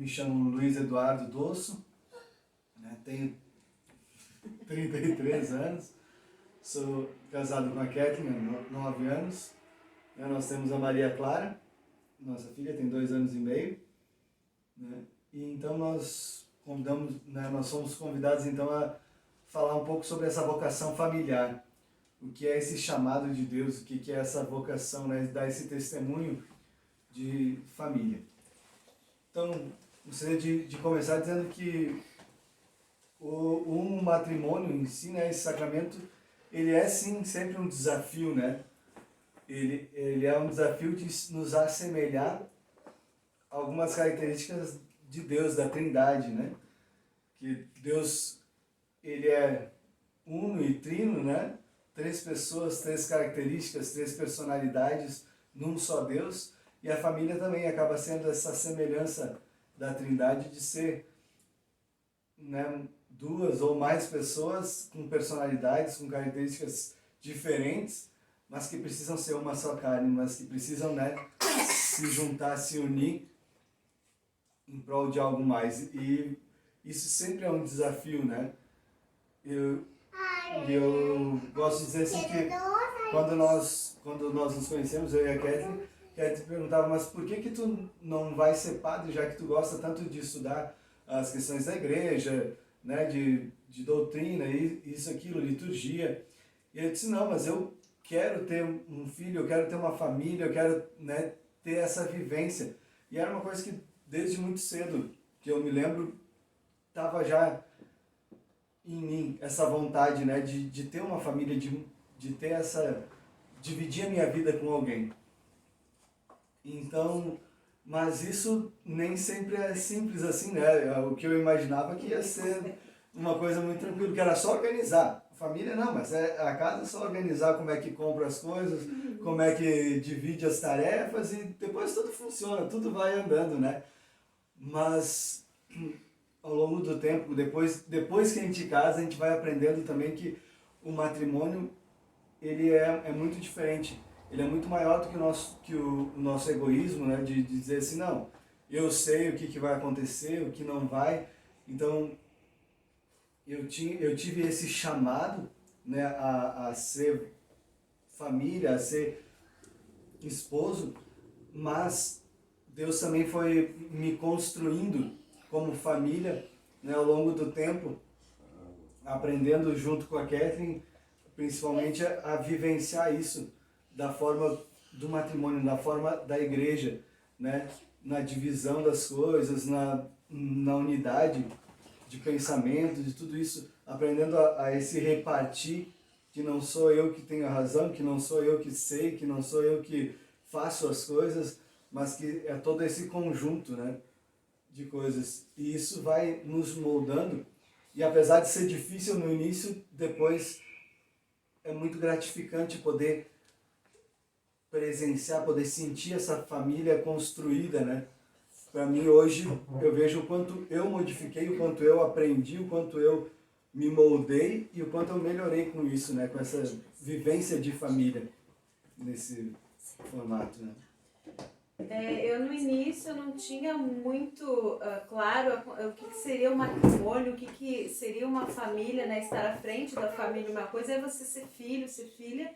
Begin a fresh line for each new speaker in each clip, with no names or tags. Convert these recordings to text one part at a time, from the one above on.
chamo Luiz Eduardo Dosso, né? Tenho 33 anos, sou casado com a Kathleen há 9 anos, né? Nós temos a Maria Clara, nossa filha tem 2 anos e meio, né? E então nós convidamos, né? Nós somos convidados então a falar um pouco sobre essa vocação familiar, o que é esse chamado de Deus, o que é essa vocação, né? Dar esse testemunho de família. Então, gostaria de começar dizendo que um matrimônio em si, né, esse sacramento, ele é sim sempre um desafio, né? Ele é um desafio de nos assemelhar a algumas características de Deus, da Trindade, né? Que Deus, ele é uno e trino, né? 3 pessoas, 3 características, 3 personalidades num só Deus. E a família também acaba sendo essa semelhança da Trindade de ser, né, 2 ou mais pessoas com personalidades, com características diferentes, mas que precisam ser uma só carne, mas que precisam, né, se juntar, se unir em prol de algo mais. E isso sempre é um desafio, né? Eu gosto de dizer assim que quando nós nos conhecemos, eu e a Kathleen perguntava, mas por que tu não vai ser padre, já que tu gosta tanto de estudar as questões da igreja, né, de doutrina, isso, aquilo, liturgia. E eu disse, não, mas eu quero ter um filho, eu quero ter uma família, eu quero, né, ter essa vivência. E era uma coisa que desde muito cedo, que eu me lembro, estava já em mim, essa vontade, né, de ter uma família, de ter essa, dividir a minha vida com alguém. Então, mas isso nem sempre é simples assim, né? O que eu imaginava que ia ser uma coisa muito tranquila, que era só organizar. A família não, mas a casa é só organizar como é que compra as coisas, como é que divide as tarefas e depois tudo funciona, tudo vai andando, né? Mas ao longo do tempo, depois que a gente casa, a gente vai aprendendo também que o matrimônio, ele é muito diferente. Ele é muito maior do que o nosso egoísmo, né? De dizer assim, não, eu sei o que vai acontecer, o que não vai. Então, eu tive esse chamado, né, a ser família, a ser esposo, mas Deus também foi me construindo como família, né, ao longo do tempo, aprendendo junto com a Kathleen, principalmente a vivenciar isso da forma do matrimônio, da forma da igreja, né? Na divisão das coisas, na unidade de pensamento, de tudo isso, aprendendo a esse repartir, que não sou eu que tenho a razão, que não sou eu que sei, que não sou eu que faço as coisas, mas que é todo esse conjunto, né, de coisas. E isso vai nos moldando, e apesar de ser difícil no início, depois é muito gratificante poder presenciar, poder sentir essa família construída, né? Para mim hoje eu vejo o quanto eu modifiquei, o quanto eu aprendi, o quanto eu me moldei e o quanto eu melhorei com isso, né? Com essa vivência de família nesse formato, né?
Eu no início eu não tinha muito claro o que seria o matrimônio, o que seria uma família, né? Estar à frente da família. Uma coisa é você ser filho, ser filha,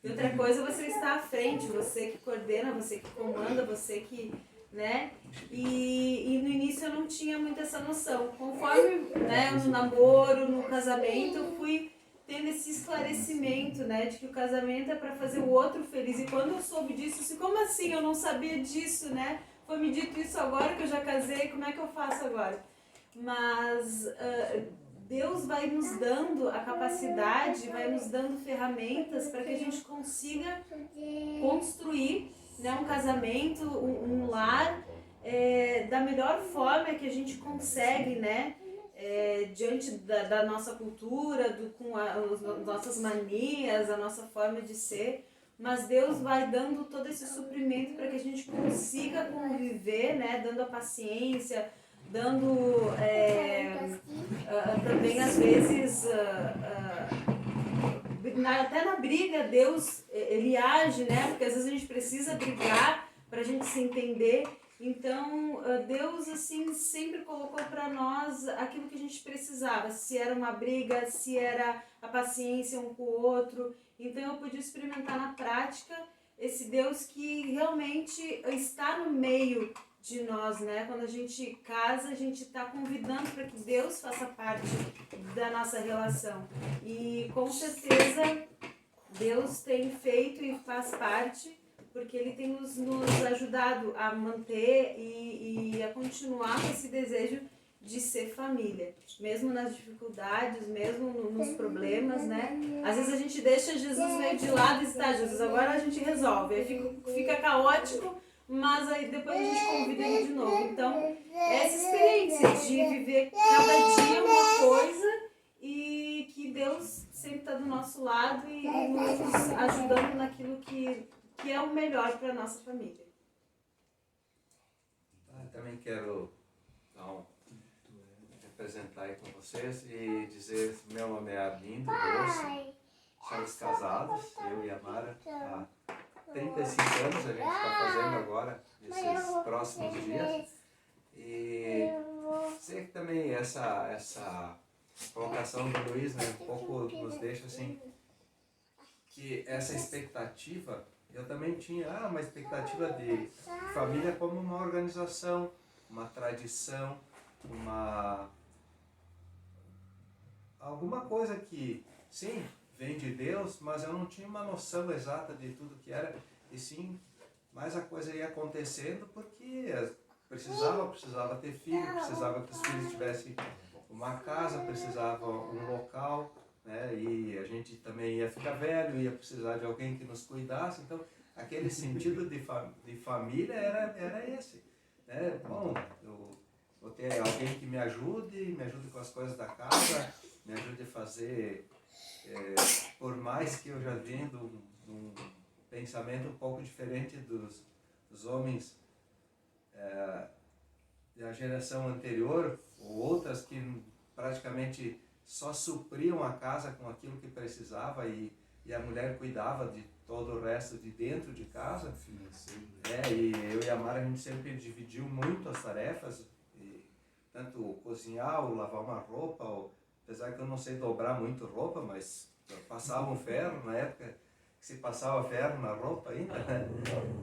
e outra coisa é você estar à frente, você que coordena, você que comanda, você que, né? E no início eu não tinha muito essa noção. Conforme, né, no namoro, no casamento, eu fui tendo esse esclarecimento, né, de que o casamento é para fazer o outro feliz. E quando eu soube disso, assim, como assim? Eu não sabia disso, né? Foi me dito isso agora que eu já casei, como é que eu faço agora? Mas Deus vai nos dando a capacidade, vai nos dando ferramentas para que a gente consiga construir, né, um casamento, um lar, da melhor forma que a gente consegue, né? Diante da nossa cultura, com as nossas manias, a nossa forma de ser, mas Deus vai dando todo esse suprimento para que a gente consiga conviver, né, dando a paciência, dando também às vezes até na briga Deus ele age, né, porque às vezes a gente precisa brigar para a gente se entender. Então, Deus, assim, sempre colocou para nós aquilo que a gente precisava. Se era uma briga, se era a paciência um com o outro. Então, eu pude experimentar na prática esse Deus que realmente está no meio de nós, né? Quando a gente casa, a gente está convidando para que Deus faça parte da nossa relação. E, com certeza, Deus tem feito e faz parte, porque Ele tem nos ajudado a manter e a continuar com esse desejo de ser família. Mesmo nas dificuldades, mesmo nos problemas, né? Às vezes a gente deixa Jesus meio de lado e está, Jesus, agora a gente resolve. Aí fica caótico, mas aí depois a gente convida Ele de novo. Então, é essa experiência de viver cada dia uma coisa e que Deus sempre está do nosso lado e nos ajudando naquilo que é o melhor para a nossa família.
Também quero representar aí com vocês e dizer: meu nome é Arlindo Grosso, somos casados, eu e a Mara, há 35 anos a gente está fazendo agora, nesses próximos dias. E sei que também essa colocação do Luiz, né, um pouco nos deixa assim, que essa expectativa, eu também tinha uma expectativa de família como uma organização, uma tradição, alguma coisa que, sim, vem de Deus, mas eu não tinha uma noção exata de tudo que era, e sim, mas a coisa ia acontecendo porque precisava ter filho, precisava que os filhos tivessem uma casa, precisava um local, né? E a gente também ia ficar velho, ia precisar de alguém que nos cuidasse, então aquele sentido de família era esse, né? Bom, eu vou ter alguém que me ajude com as coisas da casa, me ajude a fazer, por mais que eu já venha de um pensamento um pouco diferente dos homens da geração anterior, ou outras que praticamente só supriam a casa com aquilo que precisava e a mulher cuidava de todo o resto de dentro de casa. E eu e a Mara, a gente sempre dividiu muito as tarefas, tanto cozinhar ou lavar uma roupa, apesar que eu não sei dobrar muito roupa, mas passava um ferro na época que se passava ferro na roupa ainda, né?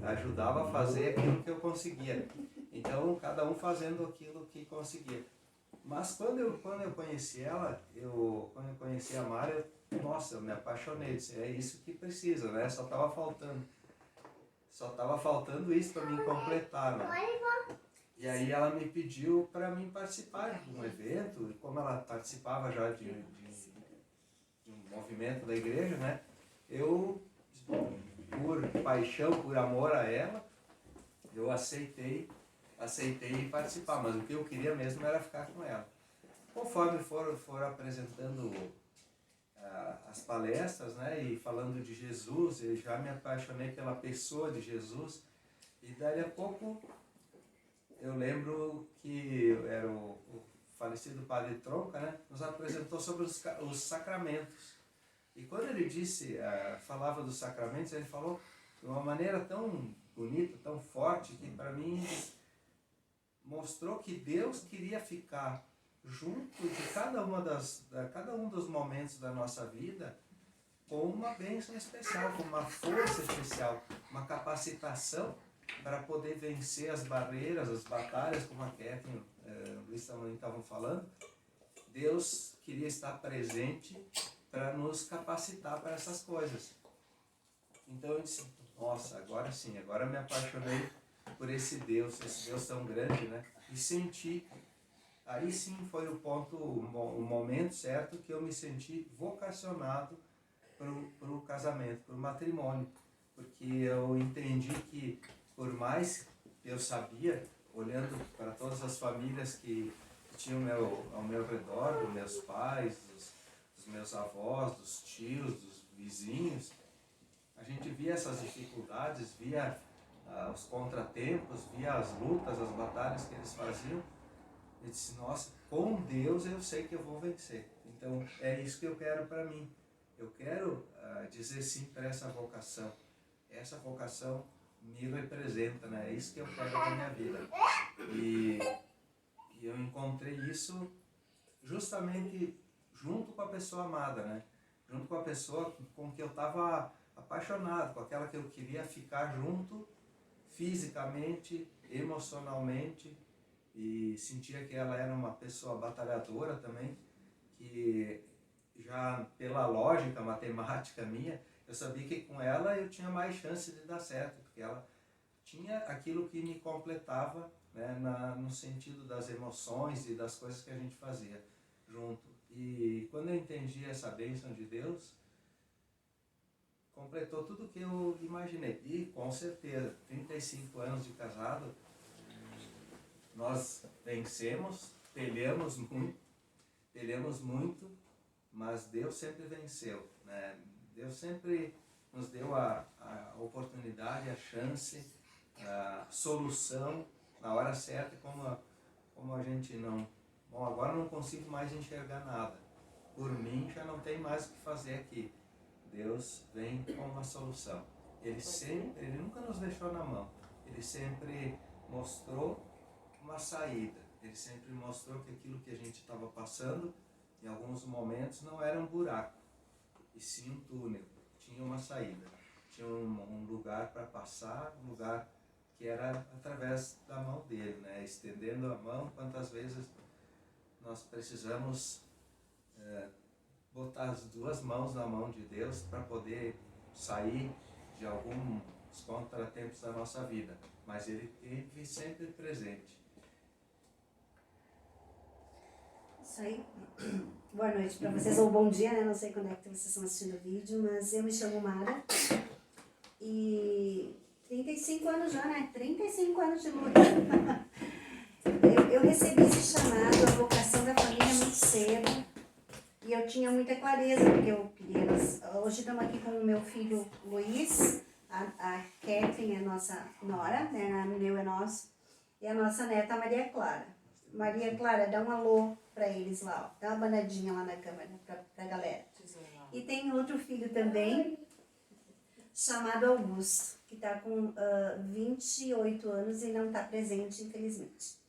Ajudava a fazer aquilo que eu conseguia. Então, cada um fazendo aquilo que conseguia. Mas quando eu conheci ela, quando eu conheci a Mara, eu me apaixonei. Disse, é isso que precisa, né? Só estava faltando isso para me completar, né? E aí ela me pediu para mim participar de um evento, e como ela participava já de um movimento da igreja, né? Eu, por paixão, por amor a ela, eu aceitei participar, mas o que eu queria mesmo era ficar com ela. Conforme foram apresentando as palestras, né, e falando de Jesus, eu já me apaixonei pela pessoa de Jesus, e daí a pouco eu lembro que era o falecido Padre Tronca, né, nos apresentou sobre os sacramentos. E quando ele falava dos sacramentos, ele falou de uma maneira tão bonita, tão forte, que para mim mostrou que Deus queria ficar junto de cada um dos momentos da nossa vida com uma bênção especial, com uma força especial, uma capacitação para poder vencer as barreiras, as batalhas, como a Kathleen e o Luiz também estavam falando. Deus queria estar presente para nos capacitar para essas coisas. Então eu disse, nossa, agora sim, agora eu me apaixonei por esse Deus tão grande, né? E senti, aí sim foi o momento certo que eu me senti vocacionado para o casamento, para o matrimônio, porque eu entendi que, por mais que eu sabia, olhando para todas as famílias que tinham ao meu redor, dos meus pais, dos meus avós, dos tios, dos vizinhos, a gente via essas dificuldades, via os contratempos, via as lutas, as batalhas que eles faziam. Eu disse, nossa, com Deus eu sei que eu vou vencer. Então é isso que eu quero para mim. Eu quero dizer sim para essa vocação me representa, né? É isso que eu quero na minha vida. E eu encontrei isso justamente junto com a pessoa amada, né? Junto com a pessoa com que eu estava apaixonado, com aquela que eu queria ficar junto fisicamente, emocionalmente, e sentia que ela era uma pessoa batalhadora também, que já pela lógica matemática minha, eu sabia que com ela eu tinha mais chance de dar certo, porque ela tinha aquilo que me completava, né, no sentido das emoções e das coisas que a gente fazia junto. E quando eu entendi essa bênção de Deus, completou tudo o que eu imaginei. E com certeza, 35 anos de casado, nós vencemos, peleamos muito, mas Deus sempre venceu, né? Deus sempre nos deu a oportunidade, a chance, a solução na hora certa, como a gente não... Bom, agora eu não consigo mais enxergar nada. Por mim já não tem mais o que fazer aqui. Deus vem com uma solução. Ele nunca nos deixou na mão. Ele sempre mostrou uma saída. Ele sempre mostrou que aquilo que a gente estava passando, em alguns momentos, não era um buraco, e sim um túnel. Tinha uma saída. Tinha um lugar para passar, um lugar que era através da mão dele, né? Estendendo a mão, quantas vezes nós precisamos botar as duas mãos na mão de Deus para poder sair de alguns contratempos da nossa vida. Mas Ele esteve sempre presente.
Isso aí. Boa noite para vocês, ou bom dia, né? Não sei quando é que vocês estão assistindo o vídeo, mas eu me chamo Mara. E 35 anos já, né? 35 anos de luta. Eu recebi esse chamado, a vocação da família muito cedo. E eu tinha muita clareza, porque eu queria... Hoje estamos aqui com o meu filho Luiz, a Kathleen é nossa nora, né? O meu é nosso, e a nossa neta Maria Clara. Maria Clara, dá um alô para eles lá, ó. Dá uma banadinha lá na câmera pra galera. E tem outro filho também, chamado Augusto, que está com 28 anos e não está presente, infelizmente.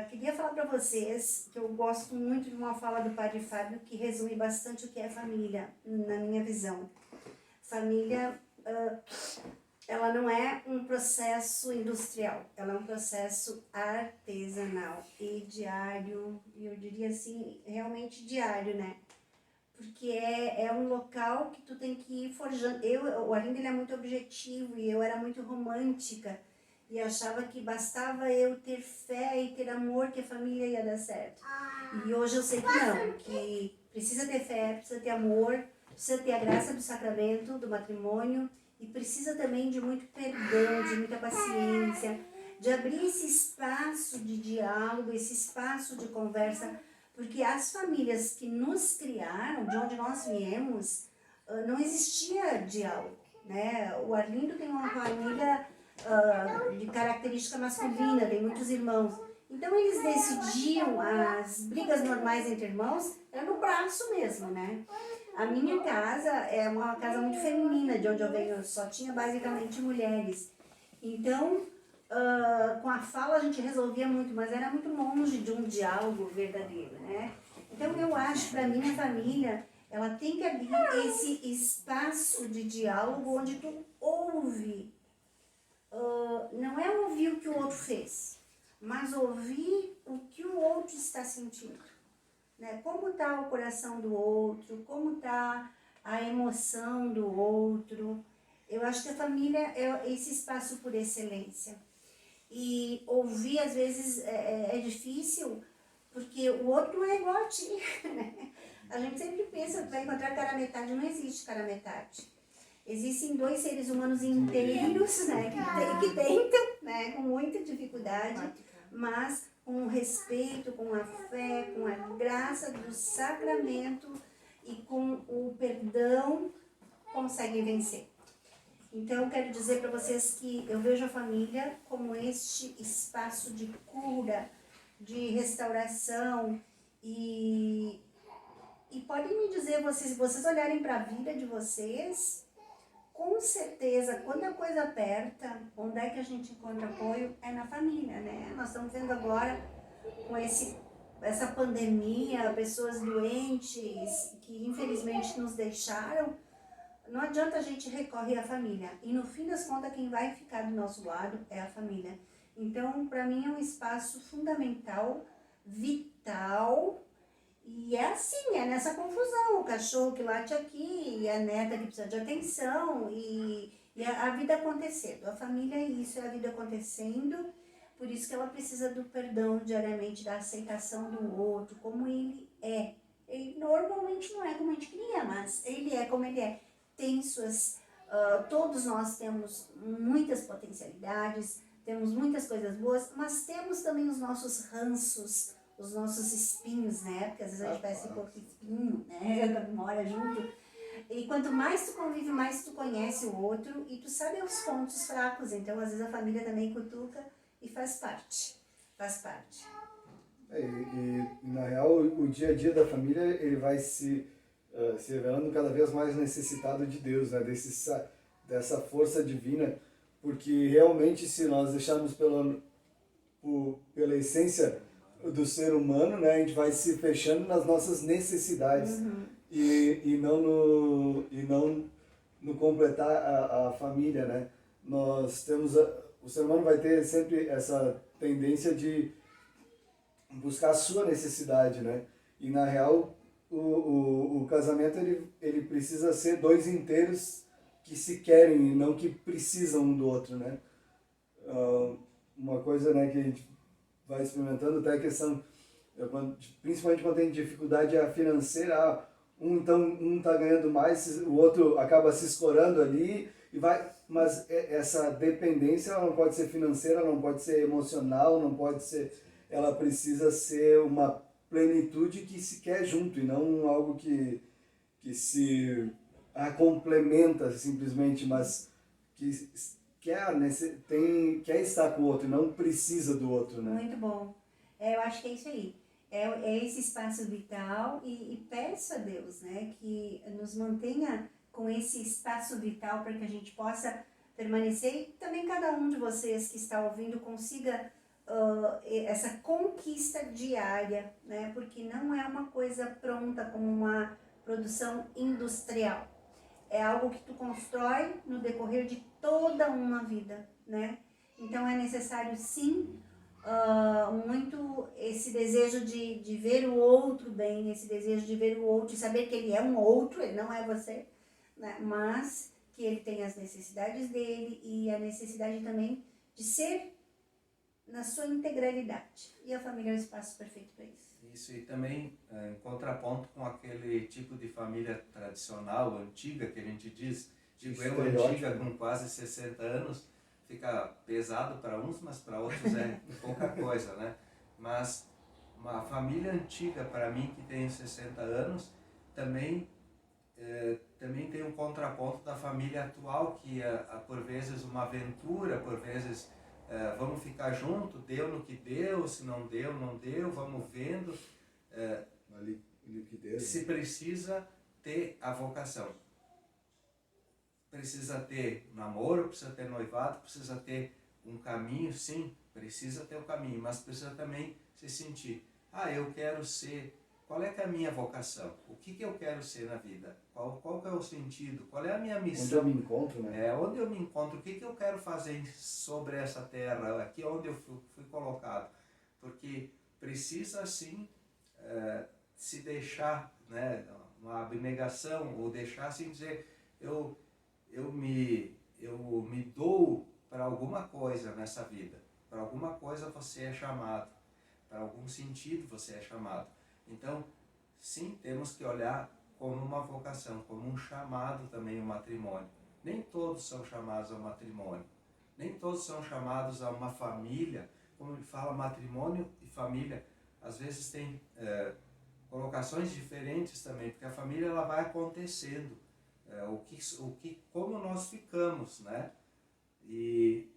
Queria falar para vocês que eu gosto muito de uma fala do Padre Fábio que resume bastante o que é família, na minha visão. Família, ela não é um processo industrial, ela é um processo artesanal e diário, e eu diria assim, realmente diário, né? Porque é um local que tu tem que ir forjando. O Arlindo, ele é muito objetivo e eu era muito romântica. E achava que bastava eu ter fé e ter amor que a família ia dar certo. E hoje eu sei que não, que precisa ter fé, precisa ter amor, precisa ter a graça do sacramento, do matrimônio, e precisa também de muito perdão, de muita paciência, de abrir esse espaço de diálogo, esse espaço de conversa, porque as famílias que nos criaram, de onde nós viemos, não existia diálogo, né? O Arlindo tem uma família de característica masculina, tem muitos irmãos. Então eles decidiam, as brigas normais entre irmãos, era no braço mesmo, né? A minha casa é uma casa muito feminina, de onde eu venho, só tinha basicamente mulheres. Então, com a fala a gente resolvia muito, mas era muito longe de um diálogo verdadeiro, né? Então eu acho, para mim, a família, ela tem que abrir esse espaço de diálogo onde tu ouve. Não é ouvir o que o outro fez, mas ouvir o que o outro está sentindo, né? Como está o coração do outro, como está a emoção do outro. Eu acho que a família é esse espaço por excelência. E ouvir, às vezes, é difícil, porque o outro não é igual a ti, né? A gente sempre pensa que vai encontrar cara metade, não existe cara metade. Existem dois seres humanos inteiros, né, que tentam, né, com muita dificuldade, mas com respeito, com a fé, com a graça do sacramento e com o perdão, conseguem vencer. Então, eu quero dizer para vocês que eu vejo a família como este espaço de cura, de restauração e podem me dizer, vocês olharem para a vida de vocês, com certeza certeza, quando a coisa aperta, onde é que a gente encontra apoio? É na família, né? Nós estamos vendo agora com essa pandemia, pessoas doentes que infelizmente nos deixaram. Não adianta a gente recorrer à família. E no fim das contas, quem vai ficar do nosso lado é a família. Então, para mim é um espaço fundamental, vital. E é assim, é nessa confusão. O cachorro que late aqui, e a neta que precisa de atenção, e a vida acontecendo. A família é isso, é a vida acontecendo. Por isso que ela precisa do perdão diariamente, da aceitação do outro, como ele é. Ele normalmente não é como a gente queria, mas ele é como ele é. Tem suas... todos nós temos muitas potencialidades, temos muitas coisas boas, mas temos também os nossos ranços, os nossos espinhos, né? Porque às vezes a gente parece um pouco espinho, né? Mora junto. E quanto mais tu convive, mais tu conhece o outro e tu sabe os pontos fracos. Então, às vezes a família também cutuca e faz parte. Faz parte.
E na real, o dia a dia da família, ele vai se revelando cada vez mais necessitado de Deus, né? Dessa força divina, porque realmente se nós deixarmos pela essência do ser humano, né, a gente vai se fechando nas nossas necessidades e não no completar a família, né? Nós temos o ser humano vai ter sempre essa tendência de buscar a sua necessidade, né? E na real o casamento ele precisa ser dois inteiros que se querem e não que precisam um do outro, né? Uma coisa, né, que a gente vai experimentando até a questão, principalmente quando tem dificuldade financeira, um tá ganhando mais, o outro acaba se escorando ali e vai, mas essa dependência ela não pode ser financeira, não pode ser emocional, não pode ser, ela precisa ser uma plenitude que se quer junto e não algo que se complementa simplesmente, mas que quer estar com o outro e não precisa do outro, né?
Muito bom. Eu acho que é isso aí. É esse espaço vital e peço a Deus, né, que nos mantenha com esse espaço vital para que a gente possa permanecer e também cada um de vocês que está ouvindo consiga essa conquista diária, né, porque não é uma coisa pronta como uma produção industrial. É algo que tu constrói no decorrer de toda uma vida, né? Então é necessário sim muito esse desejo de ver o outro bem, esse desejo de ver o outro e saber que ele é um outro, ele não é você, né? Mas que ele tem as necessidades dele e a necessidade também de ser na sua integralidade. E a família é o espaço perfeito para isso.
Isso, e também em contraponto com aquele tipo de família tradicional, antiga, que a gente diz, digo eu, antiga, com quase 60 anos, fica pesado para uns, mas para outros é pouca coisa, né? Mas uma família antiga, para mim, que tem 60 anos, também tem um contraponto da família atual, que é, por vezes, uma aventura, por vezes, vamos ficar junto, deu no que deu, se não deu, não deu, vamos vendo. Se precisa ter a vocação. Precisa ter namoro, precisa ter noivado, precisa ter um caminho, sim, precisa ter o caminho, mas precisa também se sentir, eu quero ser, qual é que é a minha vocação? O que eu quero ser na vida? Qual que é o sentido? Qual é a minha missão?
Onde eu me encontro, né?
Onde eu me encontro, o que eu quero fazer sobre essa terra, aqui onde eu fui colocado. Porque precisa, sim, se deixar, né, uma abnegação, ou deixar, assim, dizer, eu me dou para alguma coisa nessa vida. Para alguma coisa você é chamado. Para algum sentido você é chamado. Então, sim, temos que olhar como uma vocação, como um chamado também o matrimônio. Nem todos são chamados ao matrimônio. Nem todos são chamados a uma família. Como ele fala, matrimônio e família, às vezes tem colocações diferentes também, porque a família ela vai acontecendo. Como nós ficamos, né? E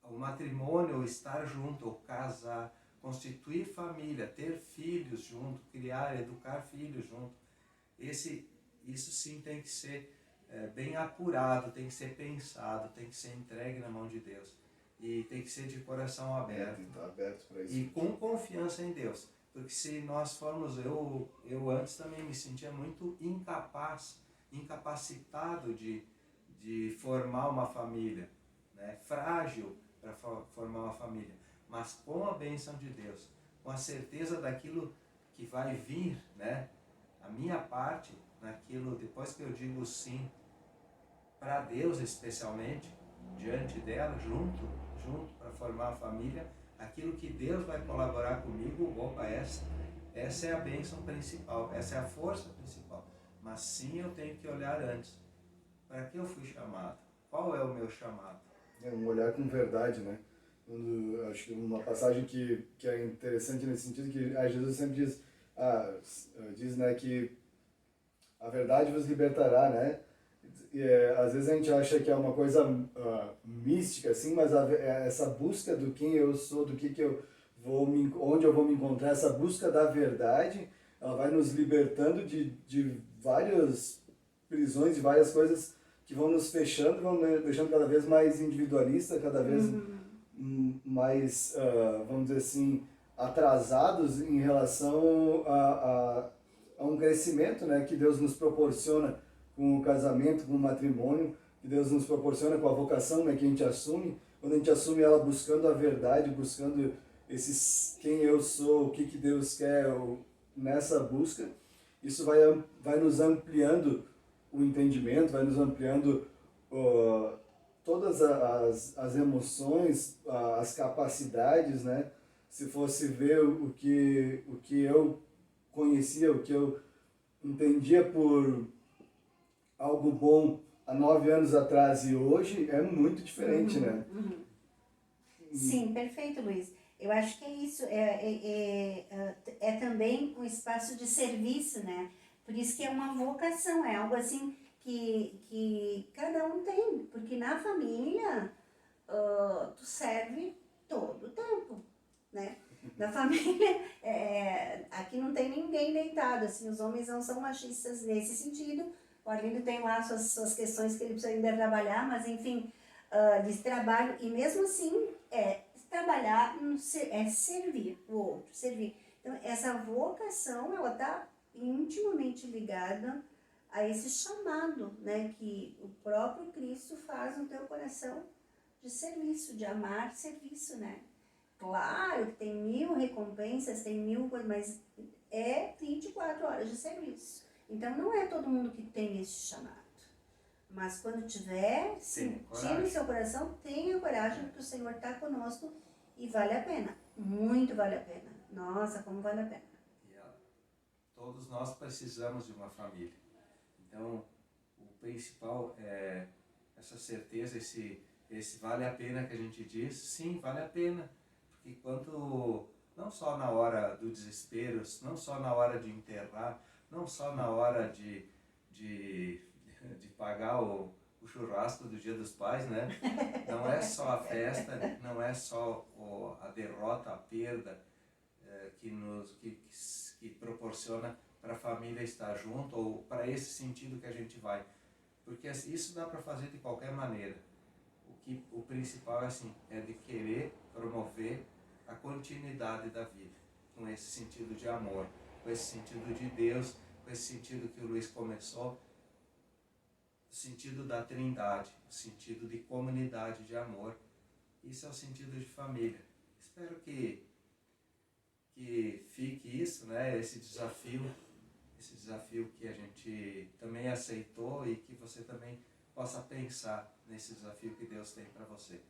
o matrimônio, ou estar junto, ou casar, constituir família, ter filhos junto, criar, educar filhos junto, isso sim tem que ser bem apurado, tem que ser pensado, tem que ser entregue na mão de Deus. E tem que ser de coração aberto.
Tem que estar aberto para isso.
E com confiança em Deus. Porque se nós formos, eu antes também me sentia muito incapacitado de formar uma família, né? Frágil para formar uma família. Mas com a bênção de Deus, com a certeza daquilo que vai vir, né? A minha parte, naquilo, depois que eu digo sim, para Deus especialmente, diante dela, junto para formar a família, aquilo que Deus vai colaborar comigo, opa, essa é a bênção principal, essa é a força principal. Mas sim, eu tenho que olhar antes. Para que eu fui chamado? Qual é o meu chamado?
É um olhar com verdade, né? Acho que uma passagem que é interessante nesse sentido, que Jesus sempre diz, né, que a verdade vos libertará, né? Às vezes a gente acha que é uma coisa mística, assim, mas essa busca do quem eu sou, do que eu onde eu vou me encontrar, essa busca da verdade, ela vai nos libertando de várias prisões, de várias coisas que vão nos fechando, vão nos deixando cada vez mais individualista, cada vez mais, vamos dizer assim, atrasados em relação a um crescimento, né, que Deus nos proporciona com o casamento, com o matrimônio, que Deus nos proporciona com a vocação, né, que a gente assume, quando a gente assume ela buscando a verdade, buscando quem eu sou, o que Deus quer nessa busca, isso vai nos ampliando o entendimento, vai nos ampliando todas as emoções, as capacidades, né? Se fosse ver o que eu conhecia, o que eu entendia por algo bom há 9 anos atrás e hoje, é muito diferente, né?
Sim, perfeito, Luiz. Eu acho que é isso, é também um espaço de serviço, né? Por isso que é uma vocação, é algo assim que cada um tem, porque na família tu serve todo o tempo, né? Na família, aqui não tem ninguém deitado, assim, os homens não são machistas nesse sentido. O Arlindo tem lá suas questões que ele precisa ainda trabalhar, mas enfim, de trabalho, e mesmo assim, trabalhar é servir o outro, servir. Então, essa vocação, ela está intimamente ligada a esse chamado, né, que o próprio Cristo faz no teu coração de serviço, de amar serviço, né? Claro que tem 1000 recompensas, tem 1000 coisas, mas é 24 horas de serviço. Então, não é todo mundo que tem esse chamado. Mas quando tiver, sentindo o seu coração, tenha coragem, porque o Senhor está conosco e vale a pena. Muito vale a pena. Nossa, como vale a pena.
Todos nós precisamos de uma família. Então, o principal é essa certeza, esse vale a pena que a gente diz. Sim, vale a pena. Porque não só na hora do desespero, não só na hora de enterrar, não só na hora de pagar o churrasco do Dia dos Pais, né? Não é só a festa, não é só a derrota, a perda que proporciona para a família estar junto, ou para esse sentido que a gente vai. Porque isso dá para fazer de qualquer maneira. O principal é de querer promover a continuidade da vida, com esse sentido de amor, com esse sentido de Deus, com esse sentido que o Luiz começou, o sentido da trindade, o sentido de comunidade, de amor. Isso é o sentido de família. Espero que fique isso, né? Esse desafio que a gente também aceitou e que você também possa pensar nesse desafio que Deus tem para você.